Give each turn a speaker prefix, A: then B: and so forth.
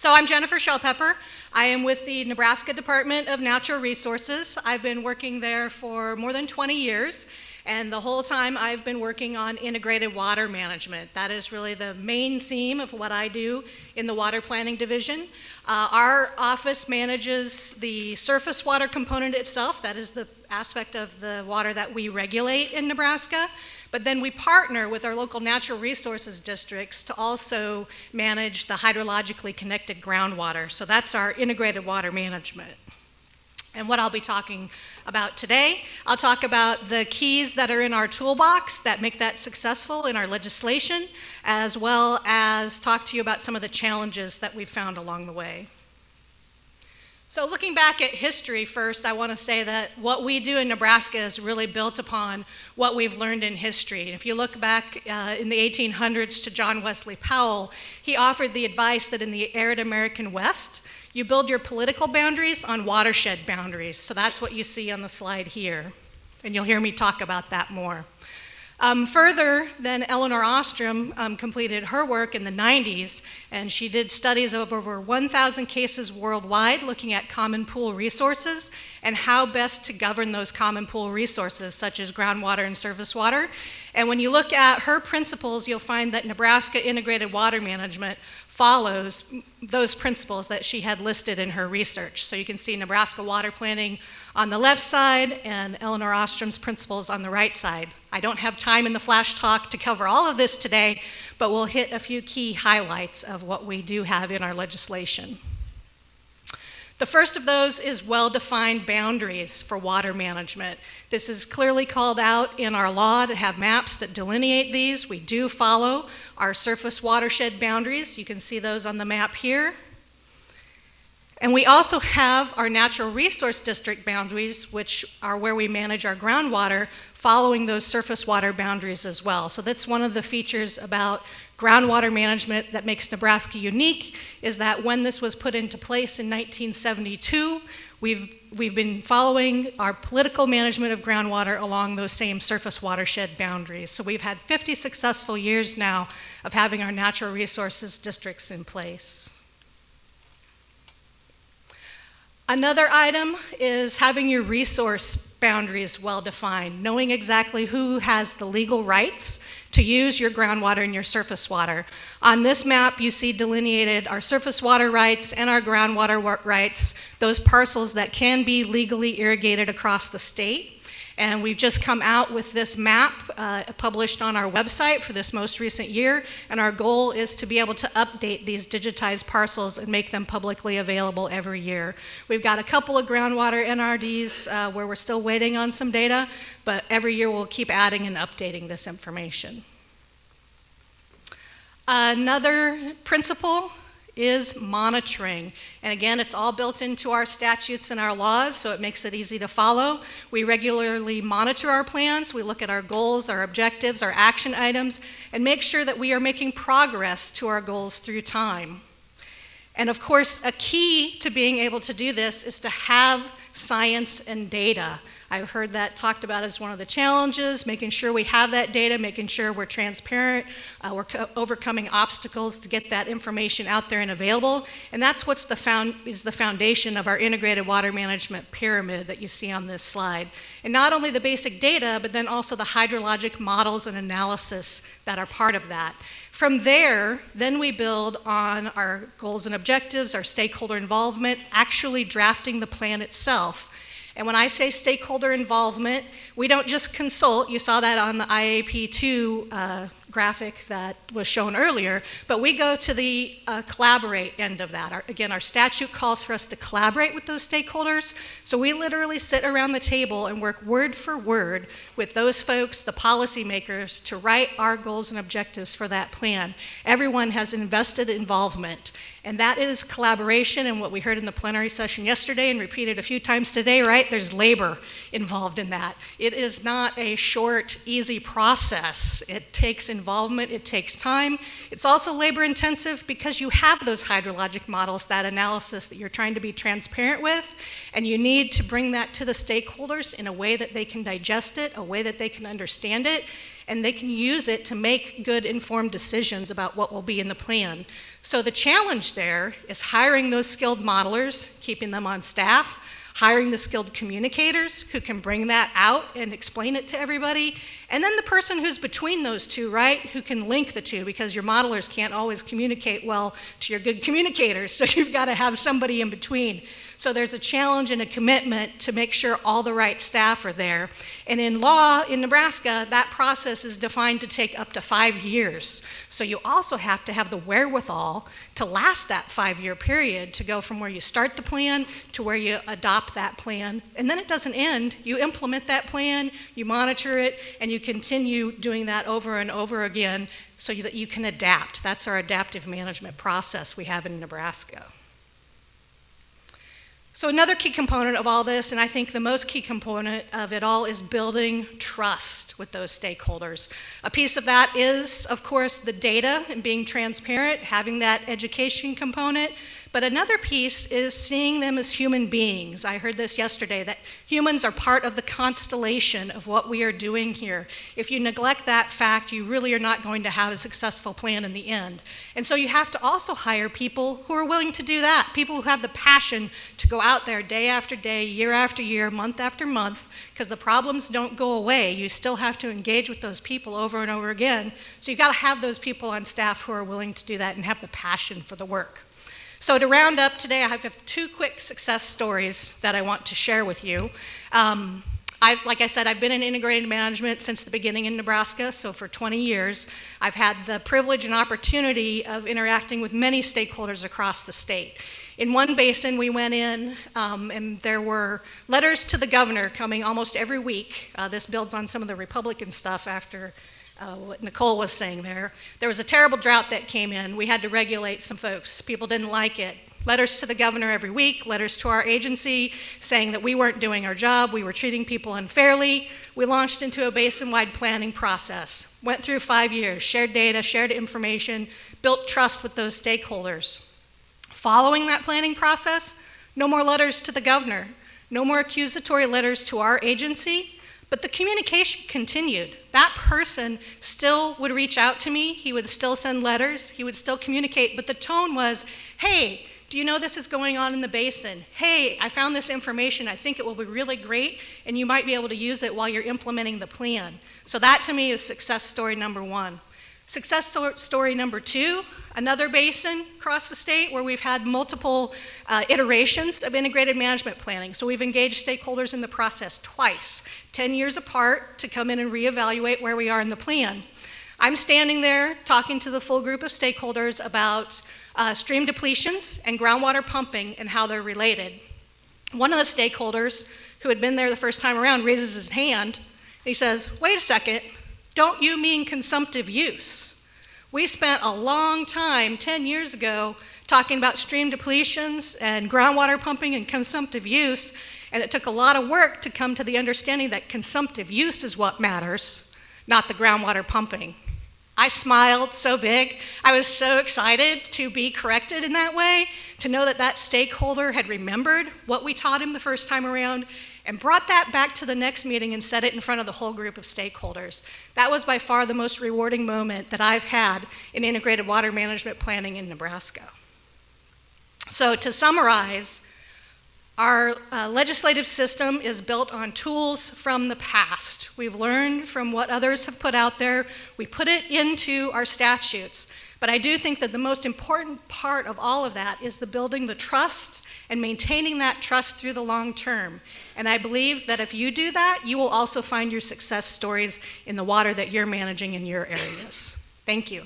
A: So I'm Jennifer Schellpeper. I am with the Nebraska Department of Natural Resources. I've been working there for more than 20 years, and the whole time I've been working on integrated water management. That is really the main theme of what I do in the Water Planning Division. Our office manages the surface water component itself. That is the aspect of the water that we regulate in Nebraska. But then we partner with our local natural resources districts to also manage the hydrologically connected groundwater. So that's our integrated water management. And what I'll be talking about today, I'll talk about the keys that are in our toolbox that make that successful in our legislation, as well as talk to you about some of the challenges that we've found along the way. So looking back at history first, I want to say that what we do in Nebraska is really built upon what we've learned in history. If you look back in the 1800s to John Wesley Powell, he offered the advice that in the arid American West, you build your political boundaries on watershed boundaries. So that's what you see on the slide here. And you'll hear me talk about that more. Further, then Eleanor Ostrom completed her work in the 90s, and she did studies of over 1,000 cases worldwide looking at common pool resources and how best to govern those common pool resources, such as groundwater and surface water. And when you look at her principles, you'll find that Nebraska Integrated Water Management follows those principles that she had listed in her research. So you can see Nebraska water planning on the left side and Eleanor Ostrom's principles on the right side. I don't have time in the flash talk to cover all of this today, but we'll hit a few key highlights of what we do have in our legislation. The first of those is well-defined boundaries for water management. This is clearly called out in our law to have maps that delineate these. We do follow our surface watershed boundaries. You can see those on the map here. And we also have our natural resource district boundaries, which are where we manage our groundwater, following those surface water boundaries as well. So that's one of the features about groundwater management that makes Nebraska unique, is that when this was put into place in 1972, we've been following our political management of groundwater along those same surface watershed boundaries. So we've had 50 successful years now of having our natural resources districts in place. Another item is having your resource boundaries well defined, knowing exactly who has the legal rights to use your groundwater and your surface water. On this map, you see delineated our surface water rights and our groundwater rights, those parcels that can be legally irrigated across the state. And we've just come out with this map published on our website for this most recent year, and our goal is to be able to update these digitized parcels and make them publicly available every year. We've got a couple of groundwater NRDs where we're still waiting on some data, but every year we'll keep adding and updating this information. Another principle is monitoring. And again, it's all built into our statutes and our laws, so it makes it easy to follow. We regularly monitor our plans. We look at our goals, our objectives, our action items, and make sure that we are making progress to our goals through time. And of course, a key to being able to do this is to have science and data. I've heard that talked about as one of the challenges, making sure we have that data, making sure we're transparent, we're overcoming obstacles to get that information out there and available. And that's what's the foundation of our integrated water management pyramid that you see on this slide. And not only the basic data, but then also the hydrologic models and analysis that are part of that. From there, then we build on our goals and objectives, our stakeholder involvement, actually drafting the plan itself. And when I say stakeholder involvement, we don't just consult. You saw that on the IAP2 graphic that was shown earlier, but we go to the collaborate end of that. Again, our statute calls for us to collaborate with those stakeholders, so we literally sit around the table and work word for word with those folks, the policymakers, to write our goals and objectives for that plan. Everyone has invested involvement, and that is collaboration. And what we heard in the plenary session yesterday and repeated a few times today, right? There's labor involved in that. It is not a short, easy process. It takes involvement, it takes time. It's also labor intensive because you have those hydrologic models, that analysis that you're trying to be transparent with, and you need to bring that to the stakeholders in a way that they can digest it, a way that they can understand it, and they can use it to make good informed decisions about what will be in the plan. So the challenge there is hiring those skilled modelers, keeping them on staff, hiring the skilled communicators who can bring that out and explain it to everybody, and then the person who's between those two, right, who can link the two, because your modelers can't always communicate well to your good communicators, so you've got to have somebody in between. So there's a challenge and a commitment to make sure all the right staff are there. And in law, in Nebraska, that process is defined to take up to 5 years. So you also have to have the wherewithal to last that 5-year period, to go from where you start the plan to where you adopt that plan. And then it doesn't end. You implement that plan, you monitor it, and you continue doing that over and over again so that you can adapt. That's our adaptive management process we have in Nebraska. So another key component of all this, and I think the most key component of it all, is building trust with those stakeholders. A piece of that is, of course, the data and being transparent, having that education component. But another piece is seeing them as human beings. I heard this yesterday, that humans are part of the constellation of what we are doing here. If you neglect that fact, you really are not going to have a successful plan in the end. And so you have to also hire people who are willing to do that, people who have the passion to go out there day after day, year after year, month after month, because the problems don't go away. You still have to engage with those people over and over again. So you've got to have those people on staff who are willing to do that and have the passion for the work. So to round up today, I have 2 quick success stories that I want to share with you. Like I said, I've been in integrated management since the beginning in Nebraska, so for 20 years. I've had the privilege and opportunity of interacting with many stakeholders across the state. In one basin, we went in, and there were letters to the governor coming almost every week. This builds on some of the Republican stuff after what Nicole was saying there. There was a terrible drought that came in. We had to regulate some folks. People didn't like it. Letters to the governor every week, letters to our agency saying that we weren't doing our job, we were treating people unfairly. We launched into a basin-wide planning process. Went through 5 years, shared data, shared information, built trust with those stakeholders. Following that planning process, no more letters to the governor, no more accusatory letters to our agency. But the communication continued. That person still would reach out to me. He would still send letters. He would still communicate. But the tone was, hey, do you know this is going on in the basin? Hey, I found this information. I think it will be really great, and you might be able to use it while you're implementing the plan. So that, to me, is success story number 1. Success story number 2, another basin across the state where we've had multiple iterations of integrated management planning. So we've engaged stakeholders in the process twice, 10 years apart, to come in and reevaluate where we are in the plan. I'm standing there talking to the full group of stakeholders about stream depletions and groundwater pumping and how they're related. One of the stakeholders who had been there the first time around raises his hand. And he says, wait a second. Don't you mean consumptive use? We spent a long time, 10 years ago, talking about stream depletions and groundwater pumping and consumptive use, and it took a lot of work to come to the understanding that consumptive use is what matters, not the groundwater pumping. I smiled so big. I was so excited to be corrected in that way, to know that that stakeholder had remembered what we taught him the first time around and brought that back to the next meeting and said it in front of the whole group of stakeholders. That was by far the most rewarding moment that I've had in integrated water management planning in Nebraska. So to summarize, our legislative system is built on tools from the past. We've learned from what others have put out there. We put it into our statutes. But I do think that the most important part of all of that is the building the trust and maintaining that trust through the long term. And I believe that if you do that, you will also find your success stories in the water that you're managing in your areas. Thank you.